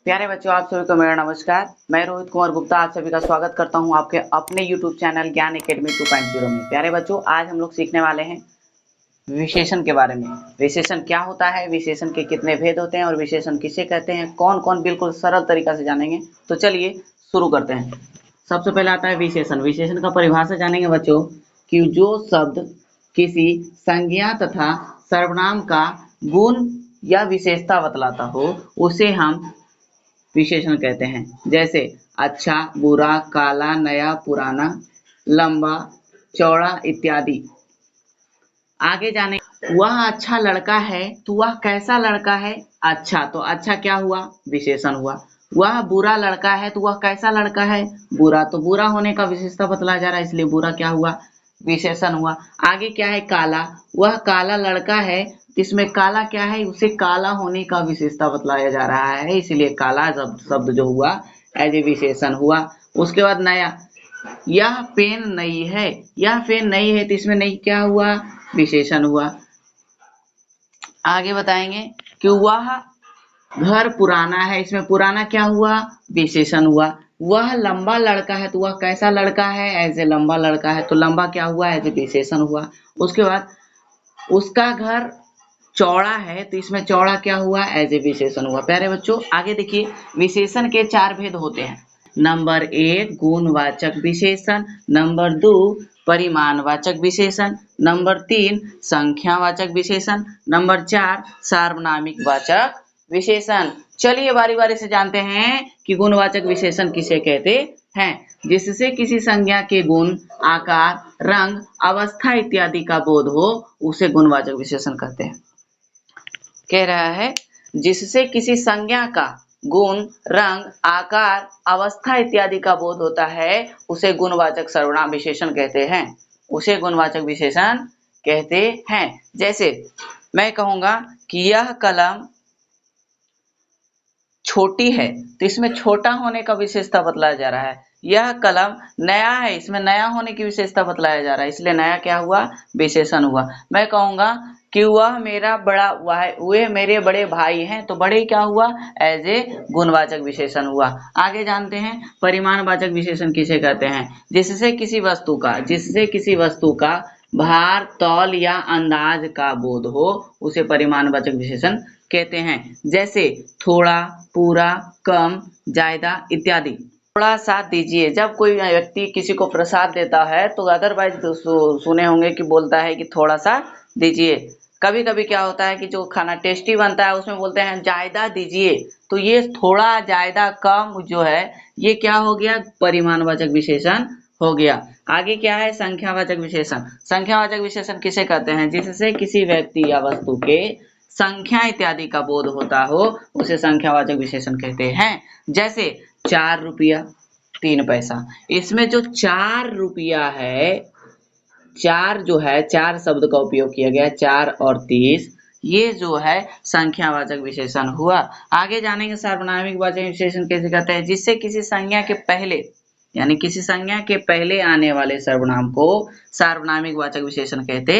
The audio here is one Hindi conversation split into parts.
प्यारे बच्चों, आप सभी को मेरा नमस्कार। मैं रोहित कुमार गुप्ता आप सभी का स्वागत करता हूं आपके अपने YouTube चैनल ज्ञान एकेडमी 2.0 में। प्यारे बच्चों, आज हम लोग सीखने वाले हैं विशेषण के बारे में। विशेषण क्या होता है, विशेषण के कितने भेद होते हैं और विशेषण किसे कहते हैं, कौन कौन, बिल्कुल सरल तरीका से जानेंगे। तो चलिए शुरू करते हैं। सबसे पहले आता है विशेषण। विशेषण का परिभाषा जानेंगे बच्चों कि जो शब्द किसी संज्ञा तथा सर्वनाम का गुण या विशेषता बतलाता हो उसे हम विशेषण कहते हैं। जैसे अच्छा, बुरा, काला, नया, पुराना, लंबा, चौड़ा इत्यादि। आगे जाने, वह अच्छा लड़का है तो वह कैसा लड़का है। अच्छा तो अच्छा क्या हुआ, विशेषण हुआ। वह बुरा लड़का है तो वह कैसा लड़का है, बुरा तो बुरा होने का विशेषता बतलाया जा रहा है, इसलिए बुरा क्या हुआ, विशेषण हुआ। आगे क्या है, काला, वह काला लड़का है, इसमें काला क्या है, उसे काला होने का विशेषता बतलाया जा रहा है, इसलिए काला शब्द जो हुआ एज ए विशेषण हुआ। उसके बाद नया, यह पेन नई है, यह पेन नई है तो इसमें नई क्या हुआ, विशेषण हुआ। आगे बताएंगे कि वह घर पुराना है, इसमें पुराना क्या हुआ, विशेषण हुआ। वह लंबा लड़का है तो वह कैसा लड़का है, ऐसे लंबा लड़का है, तो लंबा क्या हुआ, ऐसे विशेषण हुआ। उसके बाद उसका घर चौड़ा है तो इसमें चौड़ा क्या हुआ, एज ए विशेषण हुआ। प्यारे बच्चों, आगे देखिए, विशेषण के चार भेद होते हैं। नंबर 1 गुणवाचक विशेषण, नंबर 2 परिमाणवाचक विशेषण, नंबर 3 संख्यावाचक विशेषण, नंबर 4 सार्वनामिक वाचक विशेषण। चलिए बारी बारी से जानते हैं कि गुणवाचक विशेषण किसे कहते हैं। जिससे किसी संज्ञा के गुण, आकार, रंग, अवस्था इत्यादि का बोध हो उसे गुणवाचक विशेषण कहते हैं। कह रहा है जिससे किसी संज्ञा का गुण, रंग, आकार, अवस्था इत्यादि का बोध होता है उसे गुणवाचक सर्वनाम विशेषण कहते हैं, उसे गुणवाचक विशेषण कहते हैं। जैसे मैं कहूंगा कि यह कलम छोटी है तो इसमें छोटा होने का विशेषता बतलाया जा रहा है। यह कलम नया है, इसमें नया होने की विशेषता बतलाया जा रहा है, इसलिए नया क्या हुआ, विशेषण हुआ। मैं कहूंगा कि वह मेरा बड़ा वे मेरे बड़े भाई हैं तो बड़े क्या हुआ, एज ए गुणवाचक विशेषण हुआ। आगे जानते हैं परिमाणवाचक विशेषण किसे कहते हैं। जिससे किसी वस्तु का भार, तौल या अंदाज का बोध हो उसे परिमाणवाचक विशेषण कहते हैं। जैसे थोड़ा, पूरा, कम, ज्यादा इत्यादि। थोड़ा सा दीजिए, जब कोई व्यक्ति किसी को प्रसाद देता है तो अदरवाइज सुने होंगे कि बोलता है कि थोड़ा सा दीजिए। कभी कभी क्या होता है कि जो खाना टेस्टी बनता है उसमें बोलते हैं ज्यादा दीजिए, तो ये थोड़ा, ज्यादा, कम जो है ये क्या हो गया, परिमाणवाचक विशेषण हो गया। आगे क्या है, संख्यावाचक विशेषण। संख्यावाचक विशेषण किसे कहते हैं, जिससे किसी व्यक्ति या वस्तु के संख्या इत्यादि का बोध होता हो उसे संख्यावाचक विशेषण कहते हैं। जैसे 4 रुपया 3 पैसा, इसमें जो 4 रुपया है, 4 जो है, 4 शब्द का उपयोग किया गया, 4 और 30, ये जो है संख्यावाचक विशेषण हुआ। आगे जानेंगे सार्वनामिक वाचक विशेषण कैसे कहते हैं। जिससे किसी संज्ञा के पहले, यानी किसी संज्ञा के पहले आने वाले सर्वनाम को सार्वनामिक वाचक विशेषण कहते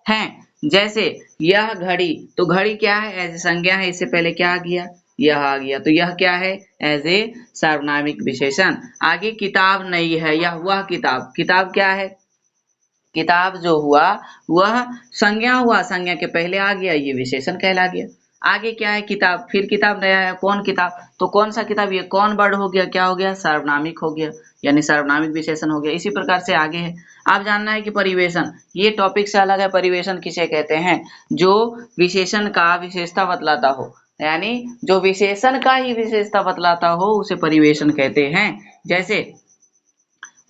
हैं। जैसे यह घड़ी, तो घड़ी क्या है, एज ए संज्ञा है, इससे पहले क्या आ गया, यह आ गया, तो यह क्या है, एज ए सार्वनामिक विशेषण। आगे किताब नई है, यह वह किताब, किताब क्या है, किताब जो हुआ वह संज्ञा हुआ, संज्ञा के पहले आ गया, ये विशेषण कहला गया। आगे क्या है, किताब, फिर किताब नया है, कौन किताब, तो कौन सा किताब, ये कौन वर्ड हो गया, क्या हो गया, सार्वनामिक हो गया, यानी सार्वनामिक विशेषण हो गया। इसी प्रकार से आगे है, आप जानना है कि परिवेशन, ये टॉपिक से अलग है। परिवेशन किसे कहते हैं, जो विशेषण का विशेषता बतलाता हो, यानी जो विशेषण का ही विशेषता बतलाता हो उसे परिवेशन कहते हैं। जैसे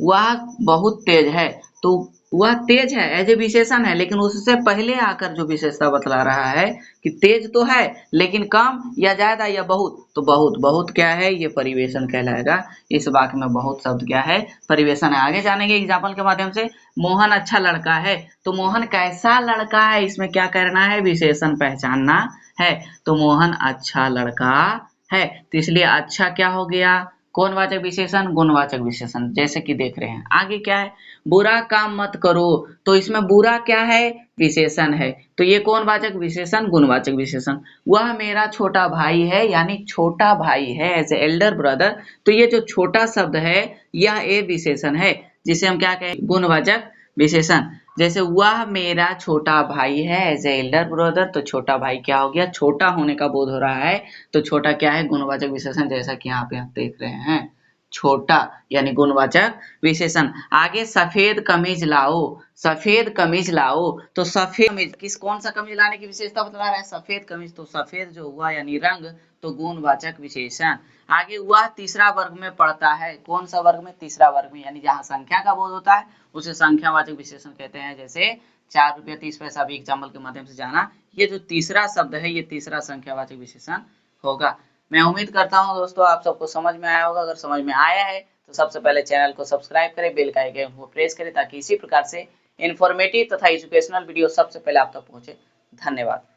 वह बहुत तेज है, तो वह तेज है एज ए विशेषण है, लेकिन उससे पहले आकर जो विशेषता बतला रहा है कि तेज तो है लेकिन कम या ज्यादा या बहुत, तो बहुत, बहुत क्या है, ये परिवेशन कहलाएगा। इस वाक्य में बहुत शब्द क्या है, परिवेशन है। आगे जानेंगे एग्जाम्पल के माध्यम से। मोहन अच्छा लड़का है, तो मोहन कैसा लड़का है, इसमें क्या करना है, विशेषण पहचानना है। तो मोहन अच्छा लड़का है, तो इसलिए अच्छा क्या हो गया, कौनवाचक विशेषण, गुणवाचक विशेषण, जैसे कि देख रहे हैं। आगे क्या है, बुरा काम मत करो, तो इसमें बुरा क्या है, विशेषण है, तो ये कौनवाचक विशेषण, गुणवाचक विशेषण। वह मेरा छोटा भाई है, यानी छोटा भाई है, एज ए एल्डर ब्रदर, तो ये जो छोटा शब्द है यह एक विशेषण है, जिसे हम क्या कहें, गुणवाचक विशेषण। जैसे वह मेरा छोटा भाई है, एज ए एल्डर ब्रदर, तो छोटा भाई क्या हो गया, छोटा होने का बोध हो रहा है, तो छोटा क्या है, गुणवाचक विशेषण, जैसा कि यहाँ पे आप देख रहे हैं, छोटा यानी गुणवाचक विशेषण। आगे सफेद कमीज लाओ, सफेद कमीज लाओ, तो सफेद कमीज किस, कौन सा कमीज लाने की विशेषता बता रहा है, सफेद कमीज, तो सफेद जो हुआ यानी रंग, तो गुणवाचक विशेषण। आगे वह तीसरा वर्ग में पढ़ता है, कौन सा वर्ग में, तीसरा वर्ग में, यानी जहाँ संख्या का बोध होता है उसे संख्यावाचक विशेषण कहते हैं। जैसे 4 रुपया 30 पैसा भी एग्जाम्पल के माध्यम से जाना, ये जो तीसरा शब्द है ये तीसरा संख्यावाचक विशेषण होगा। मैं उम्मीद करता हूँ दोस्तों आप सबको समझ में आया होगा। अगर समझ में आया है तो सबसे पहले चैनल को सब्सक्राइब करें, बेल का आइकन को प्रेस करें, ताकि इसी प्रकार से इन्फॉर्मेटिव तथा एजुकेशनल वीडियो सबसे पहले आप तक पहुंचे। धन्यवाद।